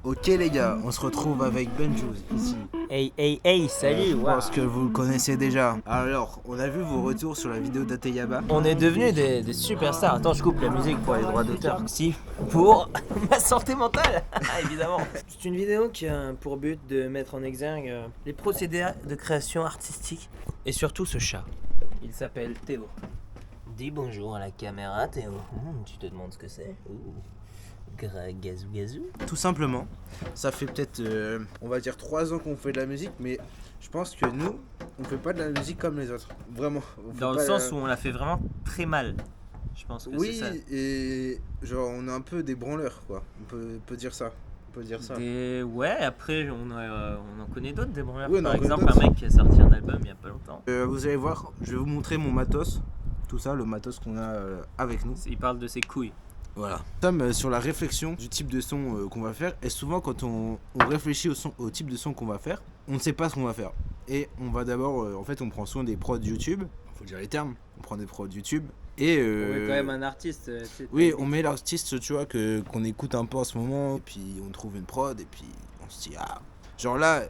Ok les gars, on se retrouve avec Benjouz ici. Hey, salut, Je waouh. pense que vous le connaissez déjà. Alors, on a vu vos retours sur la vidéo d'Ateyaba. On est devenus des superstars. Attends, je coupe la musique pour les droits d'auteur. Si, pour ma santé mentale, évidemment. C'est une vidéo qui a pour but de mettre en exergue les procédés de création artistique et surtout ce chat. Il s'appelle Théo. Dis bonjour à la caméra, Théo. Tu te demandes ce que c'est? Gazou. Tout simplement, ça fait peut-être, on va dire 3 ans qu'on fait de la musique, mais je pense que nous, on fait pas de la musique comme les autres. Vraiment. Dans le sens où on la fait vraiment très mal. Je pense que oui, c'est ça. et genre on est un peu des branleurs, quoi. On peut dire ça. Ouais, après on en connaît d'autres des branleurs. Oui, Par exemple, un mec qui a sorti un album il y a pas longtemps. Vous allez voir, je vais vous montrer mon matos. Tout ça, le matos qu'on a avec nous. Il parle de ses couilles. Voilà. Nous sommes sur la réflexion du type de son qu'on va faire. Et souvent, quand on réfléchit au type de son qu'on va faire, on ne sait pas ce qu'on va faire. Et on va d'abord, en fait, on prend soin des prods YouTube. Faut dire les termes. On prend des prods YouTube. Et On est quand même un artiste. oui, on met l'artiste, tu vois, qu'on écoute un peu en ce moment. Et puis on trouve une prod. Et puis on se dit, ah. Genre là,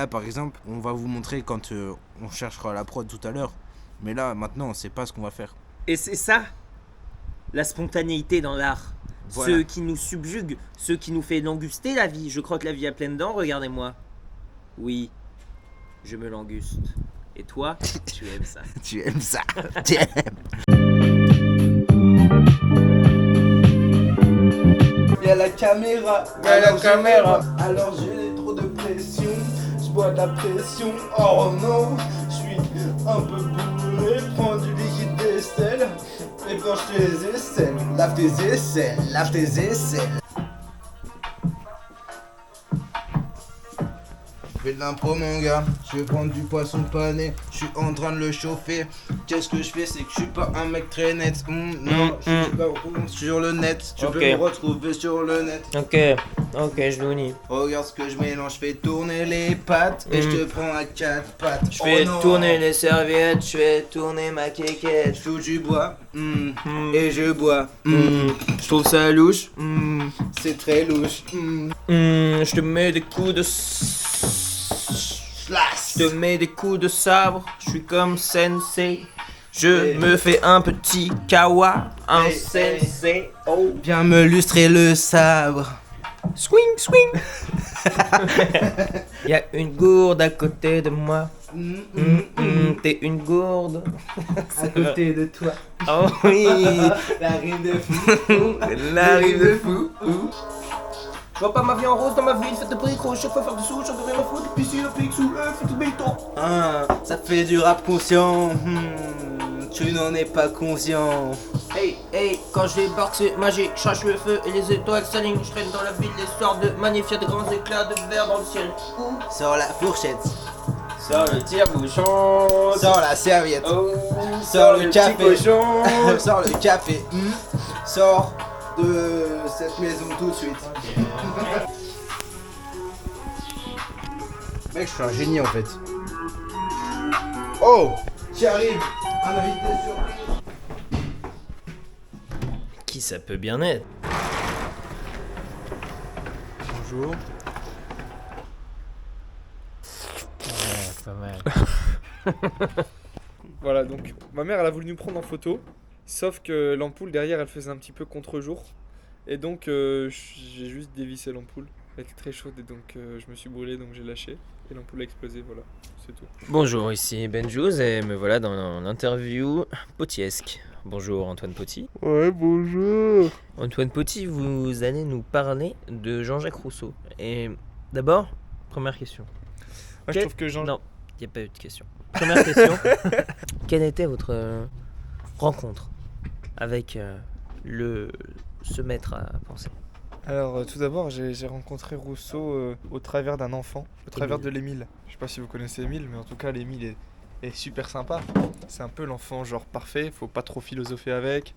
par exemple, on va vous montrer quand on cherchera la prod tout à l'heure. Mais là, maintenant, on sait pas ce qu'on va faire. Et c'est ça, la spontanéité dans l'art. Voilà. Ce qui nous subjugue, ce qui nous fait languster la vie. Je crois que la vie a plein de dents, regardez-moi. Oui, je me languste. Et toi, tu aimes ça. Tu aimes ça. Tu aimes. Y'a la caméra, Alors j'ai trop de pression, je bois de la pression. Oh non, je suis un peu bourré. Prends du liquide vaisselle et planche tes aisselles. Lave tes aisselles. Je fais de l'impro mon gars, je vais prendre du poisson pané, je suis en train de le chauffer. Qu'est-ce que je fais, c'est que je suis pas un mec très net. Non, je suis pas sur le net, tu peux me retrouver sur le net. Ok, je l'unis. Regarde ce que je mélange, je fais tourner les pattes et je te prends à 4 pattes. Je fais tourner les serviettes, je fais tourner ma quéquette. Je touche du bois et je bois. Je trouve ça louche, c'est très louche. Je te mets des coups de... Je te mets des coups de sabre, je suis comme sensei. Je me fais un petit kawa, un sensei. Oh. Viens me lustrer le sabre. Swing. Y'a une gourde à côté de moi. T'es une gourde. À côté de toi. Oh oui. La rime de fou. La rime de fou. Je vois pas ma vie en rose dans ma ville, faite de briques, chaque fois faire du sous, j'en devrais me foutre, puis si le pic sous le fait tout béton. Ça fait du rap conscient, tu n'en es pas conscient. Hey, quand je débarque c'est magique, je cherche le feu et les étoiles s'alignent, je traîne dans la ville, les soirs de magnifiques de grands éclats de verre dans le ciel. Sors la fourchette, Sors le tire-bouchon, sors la serviette, sors le café. petit cochon. sors le café, sors de cette maison tout de suite. Mec, je suis un génie en fait. Oh, qui arrive, un invité surprise. Qui ça peut bien être? Bonjour. Ouais, pas mal. Voilà, donc ma mère elle a voulu nous prendre en photo, sauf que l'ampoule derrière elle faisait un petit peu contre-jour. Et donc j'ai juste dévissé l'ampoule. Elle était très chaude et donc je me suis brûlé, donc j'ai lâché. Et l'ampoule a explosé, voilà, c'est tout. Bonjour, ici Benjouz et me voilà dans l'interview potiesque. Bonjour Antoine Poty. Ouais, bonjour. Antoine Poty, vous allez nous parler de Jean-Jacques Rousseau. Et d'abord, première question. Je trouve que Non, il n'y a pas eu de question. Première question. Quelle était votre rencontre avec ce maître à penser? Alors tout d'abord j'ai rencontré Rousseau au travers d'un enfant, au travers de l'Émile. Je sais pas si vous connaissez Émile, mais en tout cas l'Émile est super sympa. C'est un peu l'enfant genre parfait, faut pas trop philosopher avec.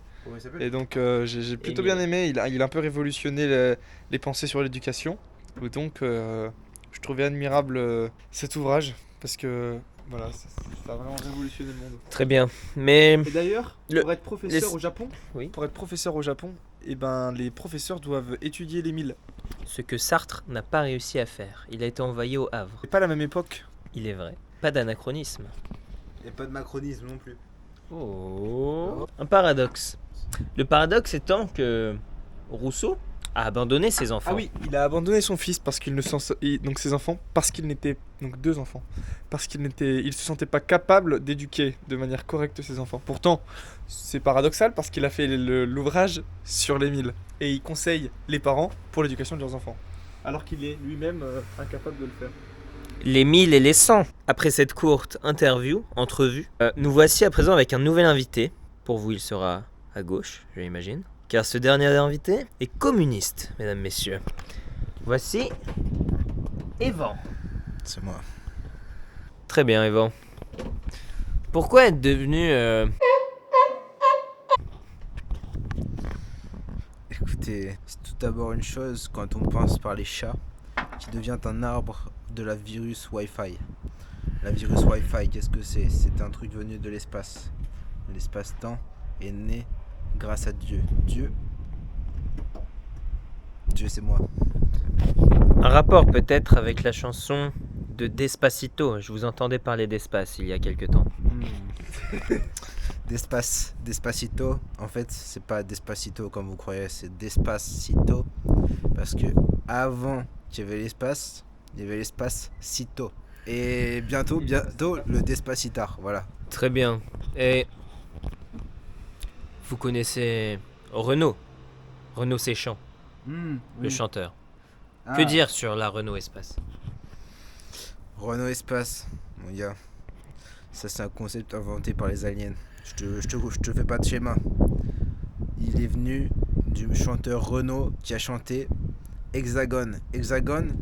Et donc j'ai plutôt bien aimé, il a un peu révolutionné les pensées sur l'éducation. Et donc je trouvais admirable cet ouvrage parce que voilà, ça a vraiment révolutionné le monde. Très bien, mais... Et d'ailleurs, pour être professeur au Japon, Oui. eh ben, les professeurs doivent étudier l'Émile. Ce que Sartre n'a pas réussi à faire. Il a été envoyé au Havre. C'est pas la même époque. Il est vrai. Pas d'anachronisme. Et pas de macronisme non plus. Oh. Un paradoxe. Le paradoxe étant que Rousseau a abandonné ses enfants. Ah oui, il a abandonné son fils parce qu'il ne donc ses enfants parce qu'il n'était donc 2 enfants parce il se sentait pas capable d'éduquer de manière correcte ses enfants. Pourtant, c'est paradoxal parce qu'il a fait l'ouvrage sur l'Émile et il conseille les parents pour l'éducation de leurs enfants alors qu'il est lui-même incapable de le faire. Les 1000 et les 100. Après cette courte entrevue, nous voici à présent avec un nouvel invité. Pour vous, il sera à gauche, je l'imagine. Car ce dernier invité est communiste, mesdames, messieurs. Voici Evan. C'est moi. Très bien, Evan. Pourquoi être devenu... Écoutez, c'est tout d'abord une chose quand on pense par les chats qui devient un arbre de la virus Wi-Fi. La virus Wi-Fi, qu'est-ce que c'est? C'est un truc venu de l'espace. L'espace-temps est né grâce à Dieu. Dieu, c'est moi. Un rapport peut-être avec la chanson de Despacito. Je vous entendais parler d'espace il y a quelque temps. Despacito, en fait, c'est pas Despacito comme vous croyez, c'est Despacito. Parce que avant qu'il y avait l'espace, il y avait l'espace Cito. Et bientôt, le Despacitar, voilà. Très bien. Et vous connaissez Renaud Séchant, le chanteur. Que dire sur la Renault Espace? Renault Espace, mon gars. Ça, c'est un concept inventé par les aliens. Je te fais pas de schéma. Il est venu du chanteur Renaud qui a chanté Hexagone. Hexagone.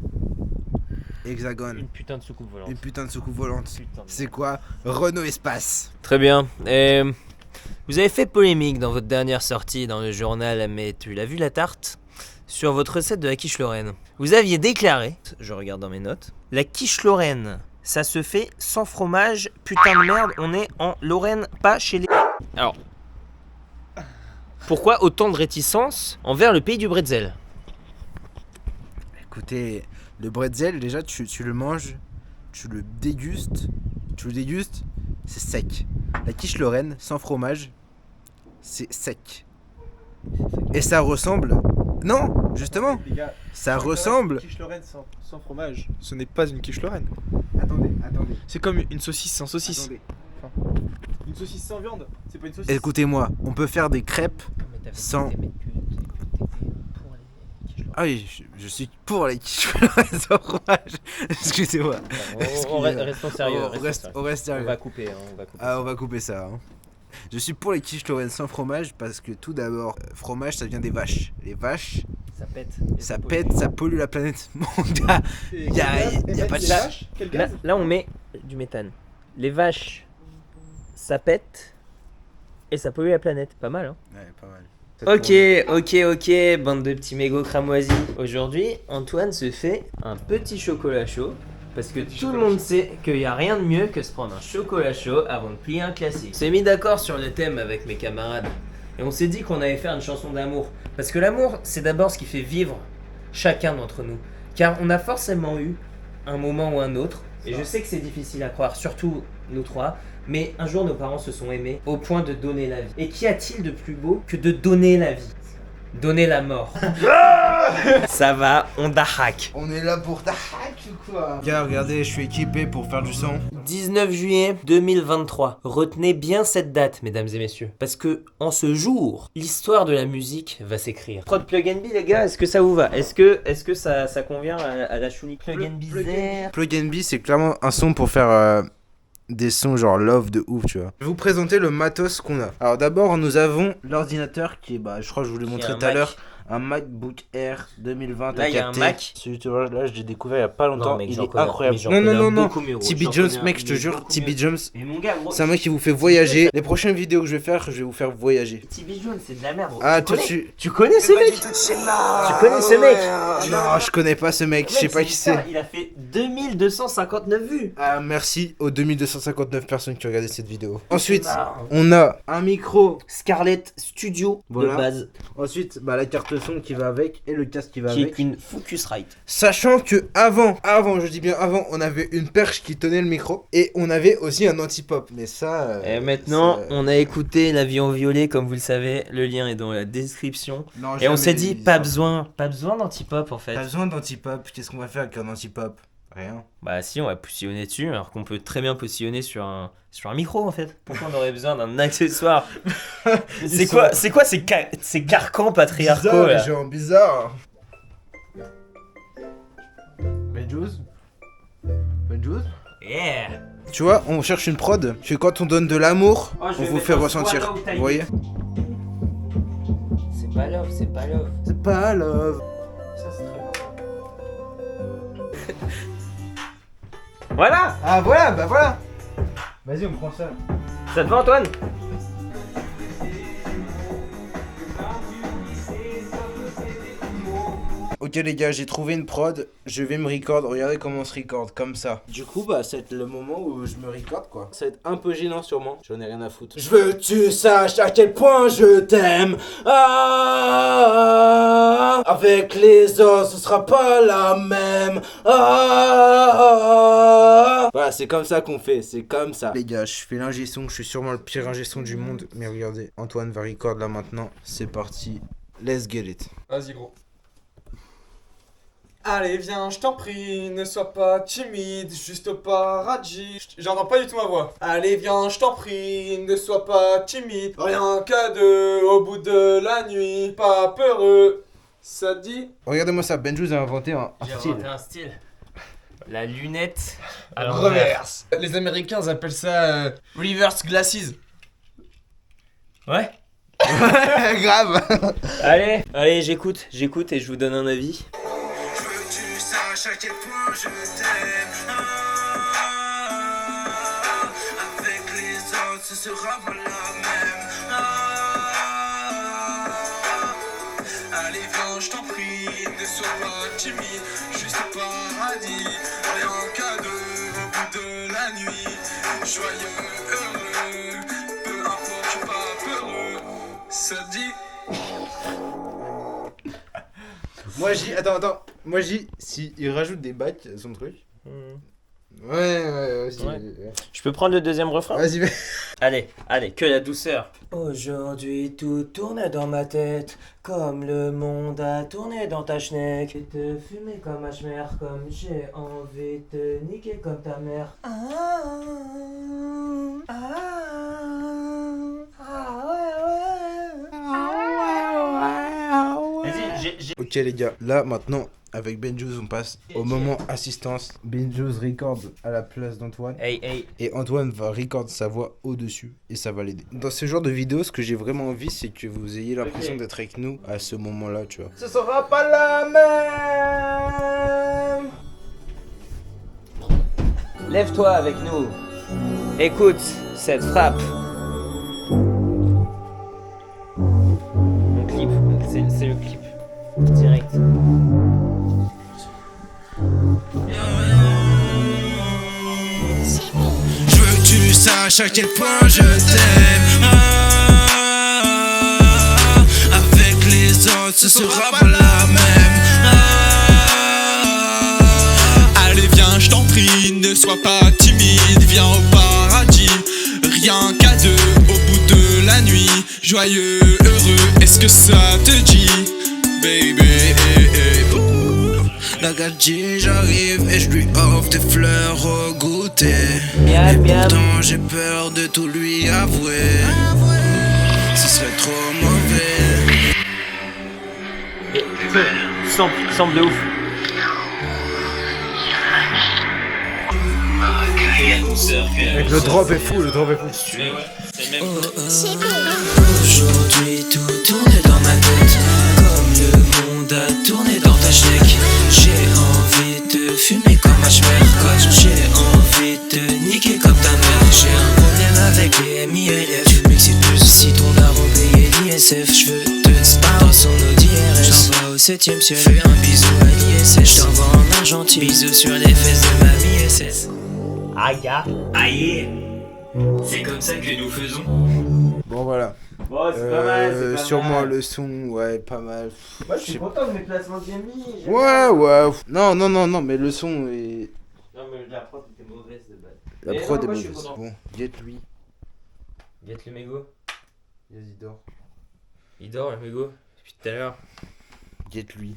Une putain de soucoupe volante. Une putain de soucoupe volante. Putain de C'est quoi? Renault Espace. Très bien. Et vous avez fait polémique dans votre dernière sortie dans le journal, mais tu l'as vu la tarte, sur votre recette de la quiche Lorraine. Vous aviez déclaré, je regarde dans mes notes, la quiche Lorraine, ça se fait sans fromage, putain de merde, on est en Lorraine, pas chez les... Alors, pourquoi autant de réticence envers le pays du bretzel? Écoutez, le bretzel, déjà, tu le manges, tu le dégustes, c'est sec. La quiche Lorraine, sans fromage, c'est sec. Et ça ressemble... Non, justement, Les gars, ça ressemble... Une quiche Lorraine sans fromage, ce n'est pas une quiche Lorraine. Attendez. C'est comme une saucisse sans saucisse. Une saucisse sans viande, c'est pas une saucisse. Écoutez-moi, on peut faire des crêpes sans... Ah oui, je suis pour les quiches Lorraine sans fromage. Excusez-moi. Restons sérieux. On reste sérieux. On va couper. On va couper ça. Hein. Je suis pour les quiches Lorraine sans fromage parce que tout d'abord, fromage ça vient des vaches. Les vaches, Ça pète. ça pollue la planète. Mon gars, y a pas de vache. Quel gaz? Là, on met du méthane. Les vaches, ça pète et ça pollue la planète. Pas mal, hein? Ouais, pas mal. Ok, bande de petits mégots cramoisis. Aujourd'hui, Antoine se fait un petit chocolat chaud. Parce que tout le monde sait qu'il n'y a rien de mieux que se prendre un chocolat chaud avant de plier un classique. On s'est mis d'accord sur le thème avec mes camarades. Et on s'est dit qu'on allait faire une chanson d'amour. Parce que l'amour, c'est d'abord ce qui fait vivre chacun d'entre nous. Car on a forcément eu un moment ou un autre. Et je sais que c'est difficile à croire, surtout nous trois. Mais un jour, nos parents se sont aimés au point de donner la vie. Et qu'y a-t-il de plus beau que de donner la vie? Donner la mort. Ça va, on dahak. On est là pour ta hack ou quoi? Gars, regardez, je suis équipé pour faire du son. 19 juillet 2023. Retenez bien cette date, mesdames et messieurs. Parce que, en ce jour, l'histoire de la musique va s'écrire. Prod Plug and Be, les gars, est-ce que ça vous va? Est-ce que ça convient à la chouli? Plug and Be. Plug and Be, c'est clairement un son pour faire des sons genre love de ouf, tu vois. Je vais vous présenter le matos qu'on a. Alors d'abord, nous avons l'ordinateur qui est, je crois que je vous l'ai montré tout à l'heure. Un MacBook Air 2020. Là, il y a un Mac. Celui-là, je l'ai découvert il y a pas longtemps. Mec, il j'en est connais- incroyable. mais j'en connais Non. beaucoup mieux, gros. TB J'en Jones, connais mec, un- je te mais jure, beaucoup TB mieux. Jones, Mais mon gars, gros. c'est un mec qui vous fait voyager. Les prochaines vidéos que je vais faire, je vais vous faire voyager. TB Jones, c'est de la merde. Gros. Ah, Tu toi, connais- Tu connais ce mec? Tu connais ce mec? Non, je connais pas ce mec, je sais pas qui c'est. Il a fait 2259 vues. Ah, merci aux 2259 personnes qui ont regardé cette vidéo. Ensuite, marrant. on a un micro. Scarlett Studio Voilà. de base. Ensuite, la carte carte son qui va avec et le casque qui va Qui avec. est une Focusrite. Sachant que avant, je dis bien avant, on avait une perche qui tenait le micro et on avait aussi un anti-pop. Mais ça. Et maintenant, on a écouté L'avion violet, comme vous le savez. Le lien est dans la description. Non, Et on jamais s'est dit, ça. pas besoin d'anti-pop en fait. Pas besoin d'anti-pop. Qu'est-ce qu'on va faire avec un anti-pop? Rien. Bah si, on va positionner dessus, alors qu'on peut très bien positionner sur un micro en fait. Pourquoi on aurait besoin d'un accessoire? C'est quoi ces carcans patriarcaux Bizarre, les là? gens, bizarre. Benjouz? Yeah. Tu vois, on cherche une prod que quand on donne de l'amour, Oh, je on vais vous mettre fait un ressentir. swallow Vous tiny. voyez? C'est pas love. C'est pas love. Ça c'est très Voilà. Ah voilà, bah voilà. Vas-y, on prend ça. Ça te va Antoine? Ok les gars, j'ai trouvé une prod, je vais me record, regardez comment on se record, comme ça. Du coup bah c'est le moment où je me record quoi. Ça va être un peu gênant sûrement, j'en ai rien à foutre. Je veux que tu saches à quel point je t'aime. Ah, avec les autres ce sera pas la même. Ah, voilà c'est comme ça qu'on fait, c'est comme ça. Les gars, je fais l'ingé son, je suis sûrement le pire ingé son du monde. Mais regardez, Antoine va record là maintenant, c'est parti, let's get it. Vas-y, gros. Allez, viens, je t'en prie, ne sois pas timide, juste pas Raji. J'entends pas du tout ma voix. Allez, viens, je t'en prie, ne sois pas timide, rien qu'à deux, au bout de la nuit, pas peureux. Ça te dit? Regardez-moi ça, Benjouz a inventé un J'ai style. inventé un style. La lunette à l'envers. Reverse. Les Américains appellent ça reverse glasses. Ouais. Grave. Allez, j'écoute et je vous donne un avis. Je veux que tu saches à quel point je t'aime. Avec les autres, ce sera pas la même. Allez, viens, je t'en prie, ne sois pas timide, juste paradis. Rien qu'à deux, au bout de la nuit. Joyeux, heureux, peu importe, je suis pas peureux. Ça te dit? Moi j'ai moi j'ai si il rajoute des bacs à son truc. Ouais. Je peux prendre le deuxième refrain? Vas-y. Allez, que la douceur. Aujourd'hui tout tourne dans ma tête, comme le monde a tourné dans ta schneck. Et te fumer comme ma chmère, comme j'ai envie de te niquer comme ta mère. Vas-y, j'ai... Ok les gars, là maintenant avec Benjouz on passe au moment assistance. Benjouz record à la place d'Antoine. Hey. Et Antoine va record sa voix au-dessus et ça va l'aider. Dans ce genre de vidéo, ce que j'ai vraiment envie, c'est que vous ayez l'impression d'être avec nous à ce moment-là, tu vois. Ce sera pas la même. Lève-toi avec nous. Écoute cette frappe. Mon clip, c'est le clip. Direct. Je veux que tu saches à quel point je t'aime. Avec les autres, ce sera pas la même. Allez viens, je t'en prie, ne sois pas timide, viens au paradis. Rien qu'à deux, au bout de la nuit. Joyeux, heureux, est-ce que ça te dit, baby? La gadget, j'arrive et je lui offre des fleurs au goûter. Miam, Et miam. pourtant j'ai peur de tout lui avouer. Ce serait trop mauvais. Sample de ouf. Le drop est fou, Aujourd'hui tout tourne dans ma tête, comme le monde a tourné dans ta schneck. J'ai envie de fumer comme ma chmère, j'ai envie de niquer comme ta mère. J'ai un problème avec les MILF, tu m'excites plus si ton daron payait l'ISF. J'veux te spar dans son Audi RS, j'envoie au 7ème ciel, fais un bisou à l'ISS. J't'envoie en Argentine, bisous sur les fesses de mamie SS. Aïe. C'est comme ça que nous faisons. Bon, voilà. Bon, c'est pas mal, c'est pas Sûrement mal. le son, ouais, pas mal. Moi, je Je suis sais- content de mes placements que j'ai mis. j'aime Ouais, bien. ouais. Non, mais le son est. Non, mais la prod était mauvaise de base. La Mais prod non, est moi, je suis mauvaise. content. Bon, guette-lui. Guette le mégot. Vas-y, dors. Il dort, le mégot. Depuis tout à l'heure. Guette-lui.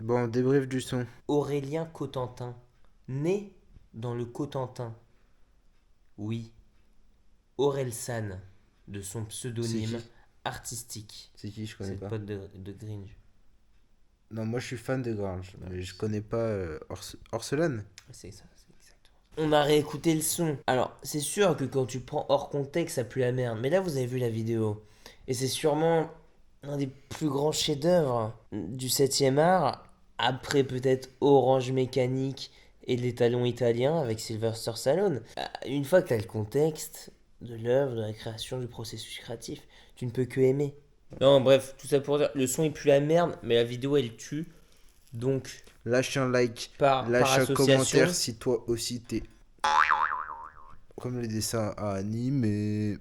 Bon, débrief du son. Aurélien Cotentin, né dans le Cotentin. Oui, Orelsan, de son C'est pseudonyme qui artistique. C'est qui? Je C'est connais le pas. pote de Gringe. Non, moi je suis fan de Grange, mais je connais pas Orselane. C'est ça, c'est exactement. On a réécouté le son. Alors, c'est sûr que quand tu le prends hors contexte, ça pue la merde. Mais là, vous avez vu la vidéo. Et c'est sûrement un des plus grands chefs-d'œuvre du 7e art. Après, peut-être Orange Mécanique et Les Talons Italiens avec Sylvester Stallone. Une fois que tu as le contexte de l'œuvre, de la création, du processus créatif, tu ne peux que aimer. Non, bref, tout ça pour dire, le son il pue la merde, mais la vidéo elle tue. Donc, Lâche un like, par lâche un association, commentaire si toi aussi t'es comme les dessins à animer.